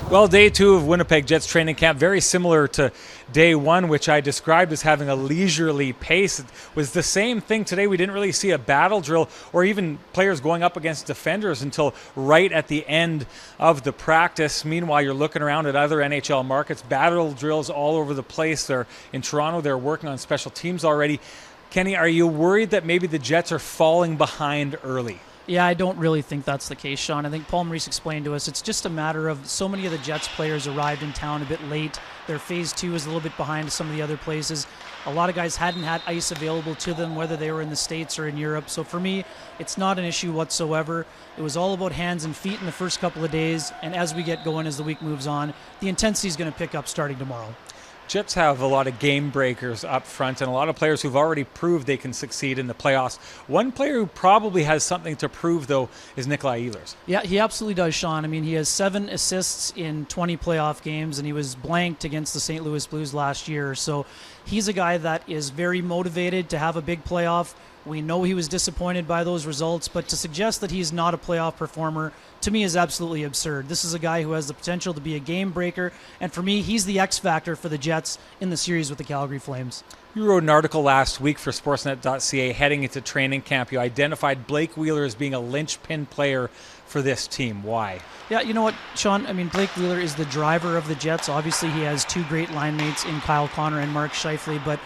Well, day 2 of Winnipeg Jets training camp, very similar to day 1, which I described as having a leisurely pace. It was the same thing today. We didn't really see a battle drill or even players going up against defenders until right at the end of the practice. Meanwhile, you're looking around at other NHL markets, battle drills all over the place. They're in Toronto, they're working on special teams already. Kenny, are you worried that maybe the Jets are falling behind early? Yeah, I don't really think that's the case, Sean. I think Paul Maurice explained to us it's just a matter of so many of the Jets players arrived in town a bit late. Their phase 2 is a little bit behind some of the other places. A lot of guys hadn't had ice available to them, whether they were in the States or in Europe. So for me, it's not an issue whatsoever. It was all about hands and feet in the first couple of days, and as we get going, as the week moves on, the intensity is going to pick up starting tomorrow. Jets have a lot of game breakers up front and a lot of players who've already proved they can succeed in the playoffs. One player who probably has something to prove, though, is NIKOLAJ EHLERS. Yeah, he absolutely does, Sean. I mean, he has 7 assists in 20 playoff games, and he was blanked against the St. Louis Blues last year. So he's a guy that is very motivated to have a big playoff. We know he was disappointed by those results, but to suggest that he's not a playoff performer, to me, is absolutely absurd. This is a guy who has the potential to be a game breaker, and for me, he's the X factor for the Jets in the series with the Calgary Flames. You wrote an article last week for Sportsnet.ca heading into training camp. You identified Blake Wheeler as being a linchpin player for this team. Why? Yeah, you know what, Sean? I mean, Blake Wheeler is the driver of the Jets. Obviously, he has 2 great line mates in Kyle Connor and Mark Scheifele, but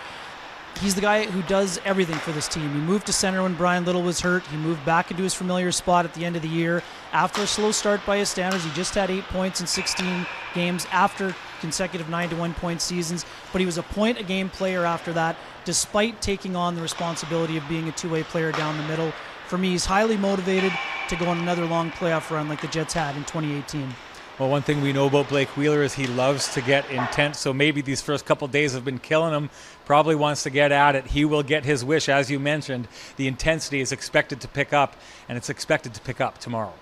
he's the guy who does everything for this team. He moved to center when Brian Little was hurt. He moved back into his familiar spot at the end of the year. After a slow start by his standards, he just had 8 points in 16 games after consecutive 9-1 point seasons. But he was a point-a-game player after that, despite taking on the responsibility of being a two-way player down the middle. For me, he's highly motivated to go on another long playoff run like the Jets had in 2018. Well, one thing we know about Blake Wheeler is he loves to get intense, so maybe these first couple days have been killing him. Probably wants to get at it. He will get his wish, as you mentioned. The intensity is expected to pick up, and it's expected to pick up tomorrow.